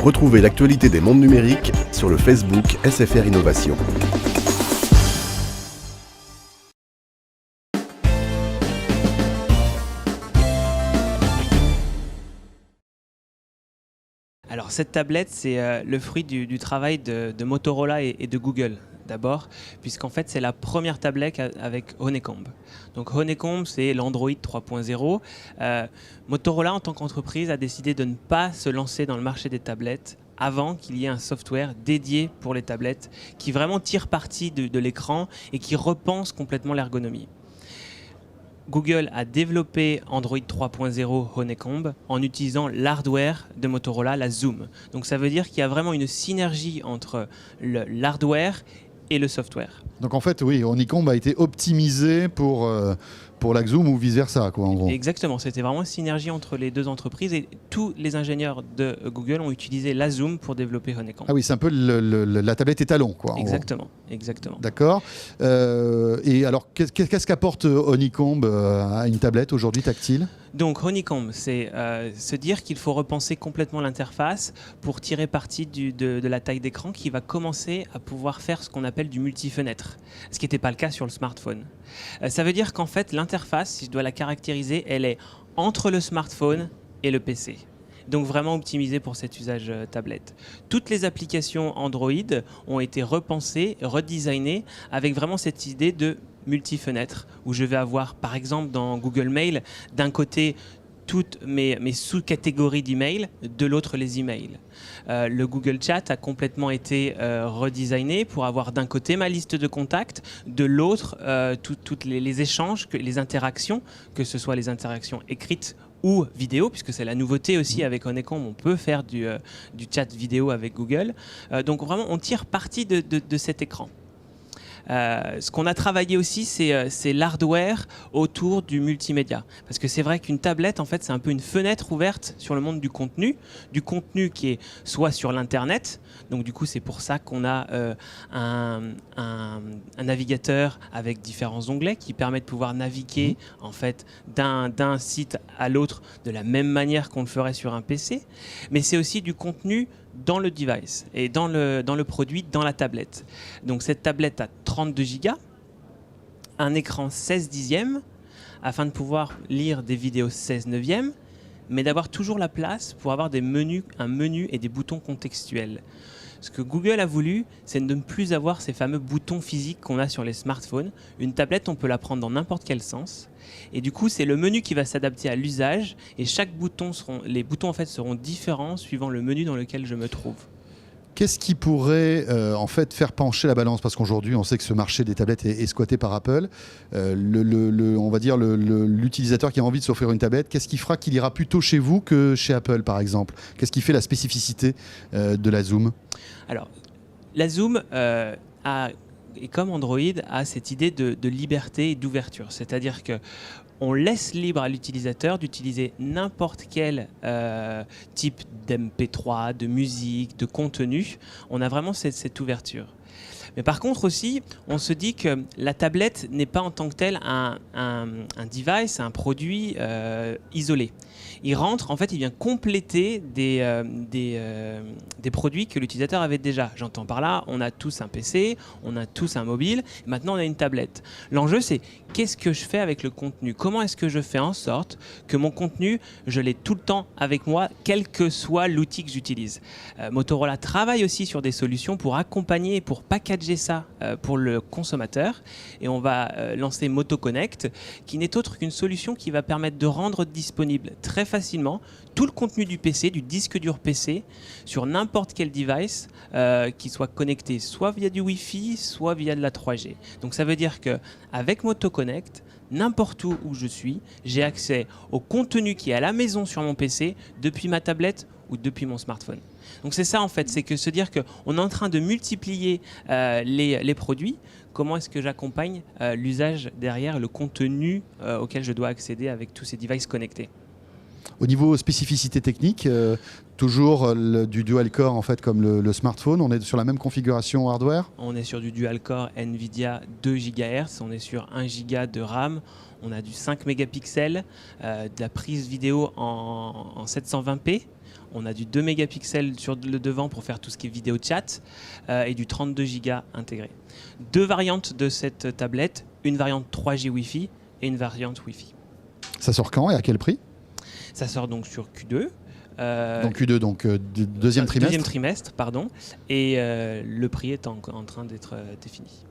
Retrouvez l'actualité des mondes numériques sur le Facebook SFR Innovation. Alors cette tablette, c'est le fruit du travail de Motorola et de Google d'abord, puisqu'en fait c'est la première tablette avec Honeycomb. Donc Honeycomb, c'est l'Android 3.0. Motorola, en tant qu'entreprise, a décidé de ne pas se lancer dans le marché des tablettes avant qu'il y ait un software dédié pour les tablettes qui vraiment tire parti de l'écran et qui repense complètement l'ergonomie. Google a développé Android 3.0 Honeycomb en utilisant l'hardware de Motorola, la Zoom. Donc ça veut dire qu'il y a vraiment une synergie entre l'hardware et le software. Donc en fait, oui, Honeycomb a été optimisé pour la Zoom ou vice-versa, quoi, en gros. Exactement, c'était vraiment une synergie entre les deux entreprises et tous les ingénieurs de Google ont utilisé la Zoom pour développer Honeycomb. Ah oui, c'est un peu la tablette étalon, quoi. Exactement, exactement. D'accord. Et alors, qu'est-ce qu'apporte Honeycomb à une tablette aujourd'hui tactile ? Donc Honeycomb, c'est se dire qu'il faut repenser complètement l'interface pour tirer parti de la taille d'écran qui va commencer à pouvoir faire ce qu'on appelle du multi-fenêtre, ce qui n'était pas le cas sur le smartphone. Ça veut dire qu'en fait, l'interface, si je dois la caractériser, elle est entre le smartphone et le PC. Donc vraiment optimisée pour cet usage tablette. Toutes les applications Android ont été repensées, redesignées avec vraiment cette idée de multi-fenêtre où je vais avoir par exemple dans Google Mail d'un côté toutes mes sous-catégories d'emails, de l'autre les emails. Le Google Chat a complètement été redesigné pour avoir d'un côté ma liste de contacts, de l'autre toutes les échanges, les interactions, que ce soit les interactions écrites ou vidéo, puisque c'est la nouveauté aussi avec Honeycomb, on peut faire du chat vidéo avec Google. Donc vraiment, on tire parti de cet écran. Ce qu'on a travaillé aussi, c'est l'hardware autour du multimédia. Parce que c'est vrai qu'une tablette, en fait, c'est un peu une fenêtre ouverte sur le monde du contenu qui est soit sur l'Internet. Donc du coup, c'est pour ça qu'on a un navigateur avec différents onglets qui permet de pouvoir naviguer en fait d'un site à l'autre de la même manière qu'on le ferait sur un PC. Mais c'est aussi du contenu dans le device et dans le produit, dans la tablette. Donc cette tablette a 32 Go, un écran 16 dixièmes, afin de pouvoir lire des vidéos 16 neuvièmes, mais d'avoir toujours la place pour avoir un menu et des boutons contextuels. Ce que Google a voulu, c'est de ne plus avoir ces fameux boutons physiques qu'on a sur les smartphones. Une tablette, on peut la prendre dans n'importe quel sens. Et du coup, c'est le menu qui va s'adapter à l'usage. Et les boutons en fait seront différents suivant le menu dans lequel je me trouve. Qu'est-ce qui pourrait en fait faire pencher la balance ? Parce qu'aujourd'hui, on sait que ce marché des tablettes est squatté par Apple. On va dire l'utilisateur qui a envie de s'offrir une tablette, qu'est-ce qui fera qu'il ira plutôt chez vous que chez Apple, par exemple ? Qu'est-ce qui fait la spécificité de la Zoom ? Alors, la Zoom et comme Android, a cette idée de liberté et d'ouverture. C'est-à-dire qu'on laisse libre à l'utilisateur d'utiliser n'importe quel type d'MP3, de musique, de contenu. On a vraiment cette ouverture. Mais par contre aussi, on se dit que la tablette n'est pas en tant que telle un device, un produit isolé. Il rentre, en fait, il vient compléter des produits que l'utilisateur avait déjà. J'entends par là, on a tous un PC, on a tous un mobile, et maintenant on a une tablette. L'enjeu, c'est qu'est-ce que je fais avec le contenu ? Comment est-ce que je fais en sorte que mon contenu, je l'ai tout le temps avec moi, quel que soit l'outil que j'utilise ? Motorola travaille aussi sur des solutions pour accompagner, pour packager ça pour le consommateur. Et on va lancer MotoConnect, qui n'est autre qu'une solution qui va permettre de rendre disponible très facilement tout le contenu du PC, du disque dur PC, sur n'importe quel device qui soit connecté soit via du Wi-Fi, soit via de la 3G. Donc ça veut dire qu'avec MotoConnect, n'importe où je suis, j'ai accès au contenu qui est à la maison sur mon PC, depuis ma tablette ou depuis mon smartphone. Donc c'est ça en fait, c'est que se dire qu'on est en train de multiplier les produits. Comment est-ce que j'accompagne l'usage derrière, le contenu auquel je dois accéder avec tous ces devices connectés ? Au niveau spécificité technique, toujours du dual-core en fait, comme le smartphone, on est sur la même configuration hardware ? On est sur du dual-core NVIDIA 2 GHz, on est sur 1 Go de RAM, on a du 5 mégapixels, de la prise vidéo en 720p, On a du 2 mégapixels sur le devant pour faire tout ce qui est vidéo chat et du 32 Go intégré. 2 variantes de cette tablette, une variante 3G Wi-Fi et une variante Wi-Fi. Ça sort quand et à quel prix? Ça sort donc sur Q2. Donc Q2, donc deuxième trimestre. Deuxième trimestre, pardon. Et le prix est en train d'être défini.